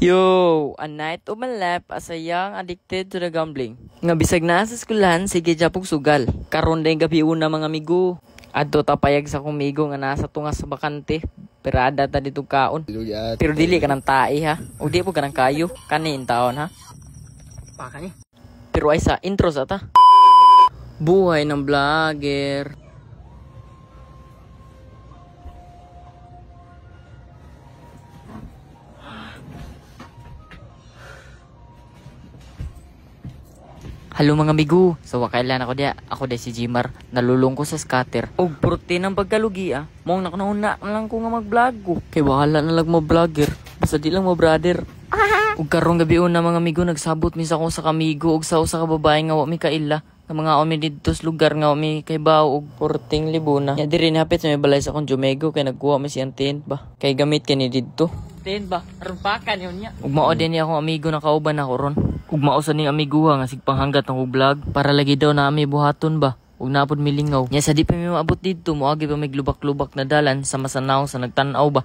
Yo, a night of my life as a young addicted to the gambling. Nga bisag na sa eskwelahan, sige japong sugal. Karon day gabi una mga amigo. Adto tapayag sa kumigo nga nasa tungas sa bakante. Perada ta dito kaon. Pero dili ka ng tae ha. O di po ka ng kayo. Kanin taon ha. Paka ni. Pero ay sa intro sa ta. Buhay ng vlogger. Hello mga amigo, sa wakailan ako dia si Jimar, nalulung ko sa scatter. Og protein ng pagkalugi mong nakunauna na lang ko nga mag-vlog ko. Kay bahala na lang mo vlogger, basta di lang mo brother. Og karong gabi una mga amigo, nagsabot mi sa ko sa kamigo og sa usa ka babae nga wa mi kaila. Nga mga omi dito sa lugar nga wa mi kay baw og 14 libona. Nya diri hapit sa may balay sa akong Jumego kay nagkuha mi siyang tent ba. Kay gamit kani didto. Tent ba? Aron pakan yun niya. Ug mao din ni akong amigo na kauban ako ron. Ug mausa ning amiguha nga sigpanghanggat ng vlog para lagi daw na ami buhaton ba. Ug napod milingaw. Nya sa di pa mi maabot didto moagi pa may lubak-lubak na dalan sa masanaw sa nagtan-aw ba.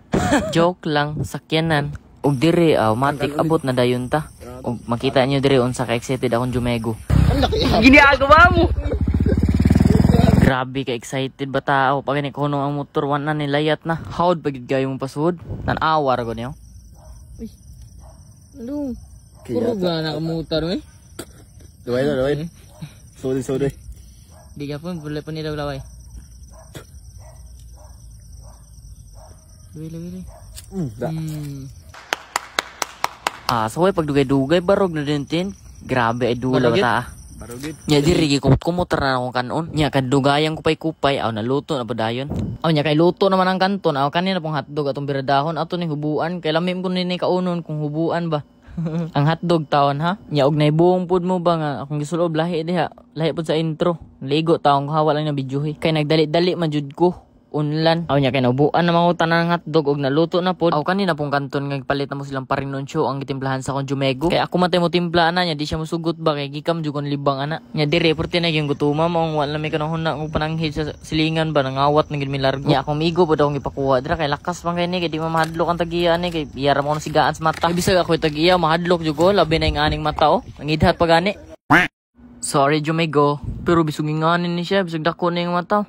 Joke lang, sakyanan. Ug dire matik abot na dayon ta. Ug makita niyo dire unsa ka excited akong Jumego. Giniagawa mo. Grabe ka excited ba tao pag ni kuno ang motor wan na nilayat na. Howd pagid gayong pasud. Tan-awa ra ko niyo. Uy. Ano? Puro ba na kamutar eh? Laway. Sorry. Di ka po, bulay pa nila laway. Laway. So way pagdugay-dugay barog na din tin. Grabe ay dula ba ta. Barogit. Nya diri kumutar na akong kanon. Nya kadugayang kupay-kupay naluto na padayon. Nya kay luto naman ang kanton. Kanina pong hotdog atong biradahon ato ni hubuan kay lamim ko ni kaunon kung hubuan ba. Ang hotdog taon ha. Nya og naibuong pud mo ba nga akong gisulob lahi diha. Lahi pud sa intro. Ligo taong hawa lang na videohi. Kay nagdali-dali man jud ko. Unlan. Nya kay naubuan na mga tanan ng hotdog og naluto na pud. Kanina pong kanton nga palit na mo silang parinunsyo ang gitimplahan sa akong Jumego. Kay ako matay mo timpla ana nya di siya mosugot ba kay gikam jud kon libang ana. Nya dire porti na gyud gutuma mo ang wala mi kanahon na og pananghid sa silingan ba nangawat na gid mi largo. Nya akong migo pud akong ipakuha dira kay lakas man kay ni kay di mahadlok ang tagiya ni kay iyara mo sigaan sa mata. Bisag ako tagiya mahadlok jud ko labi na ing aning mata Nangidhat pa gani. Sorry Jumego, pero bisug nganin ni siya bisag dako na yung mata.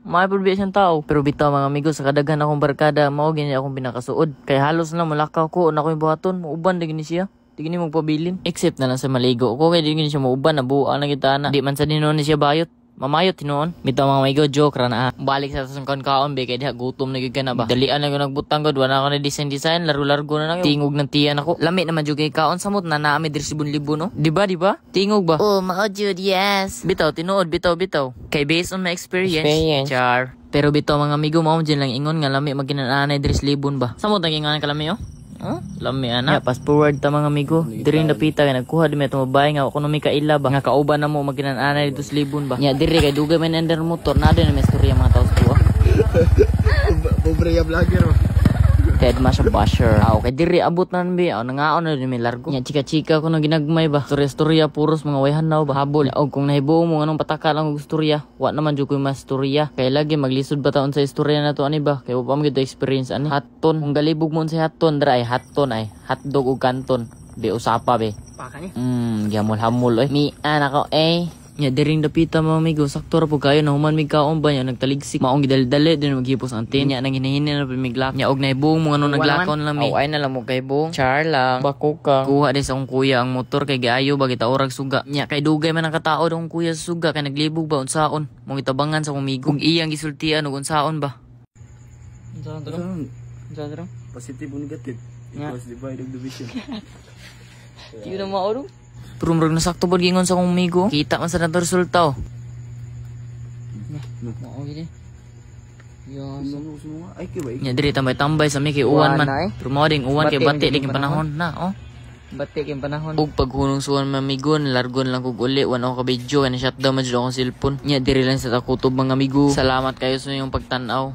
May problema siyang tao. Pero bitaw mga amigo, sa kadaghan akong barkada, mao gini akong pinakasuod. Kay halos na mulakaw ko, na ko yung buhaton, mauban na gini siya. Di gini magpabilin. Except na lang sa maligo ko, kaya di gini siya mauban, nabuang na kita na. Di man sa dinon ni siya bayot. Mamayot tinoon. Bitaw mga amigo, joke ra na balik sa tasong kaon be kay diha gutom na gyud kana ba. Dalian na ko nagbutang god, wala ako na design largo na lang. Tingog ng tiyan ako. Lami naman jud kay kaon samot na naami diri 7,000 no. Di ba? Tingog ba? Oh, mao jud, yes. Bitaw tinuod, bitaw. Kay based on my experience. Char. Pero bitaw mga amigo, mao dyan lang ingon nga lami maginananay diri 1,000 ba. Samot naging kalami lami ana. Fast forward ta mga amigo. Diri napita kay nagkuha di metong babae nga ako mi kaila ba. Nga kauban na mo maginananay dito 1,000 ba. Nya diri kay dugay man under motor na din may storya mga taos ko. Pobre ya vlogger. Ted Masha Basher. Okay, diri abot na nbi. Nangaon na din may largo. Nya chika-chika ko na ginagmay ba. Storya puros mga wayhan na ba habol. Og kung nahibuo mo anong pataka lang og storya, wa naman jud ko mas storya. Kay lagi maglisod ba taon sa istorya na to ani ba. Kay wa pa mo gid experience ani. Haton, kung galibog mo sa haton dra ay haton ay hotdog og kanton. Di usapa be. Paka ni. Gamol-hamol Mi anak ko Nya diring dapita mga amigo, sakto ra po kayo na human mig kaon ba nya nagtaligsik maong gidali-dali din maghipos ang tin nya nang hinahini na pamiglak nya og naibong mo ano naglakon lang mi. Ay na lang mo kay bong. Char lang. Bako ka. Kuha din sa akong kuya ang motor kay gaayo ba kita orag suga. Nya kay dugay man ang katao dong kuya sa suga kay naglibog ba unsaon. Mong itabangan sa akong migo. Kung iyang gisultian og unsaon ba. Unsaon? Positive o negative? Equals divide of division. Di na maoro. Pero murag nasakto ba gingon sa akong migo? Kita man sa nato resulta Mao gid. Ay kay Nya diri tambay sa mi kay uwan man. Pero mao ding uwan kay bati lig panahon na Bati kay panahon. Ug paghunong suwan mamigo largon lang kog uli wan ako ka video kay na shutdown man jud akong cellphone. Nya diri lang sa takutob mga amigo. Salamat kayo sa inyong pagtan-aw.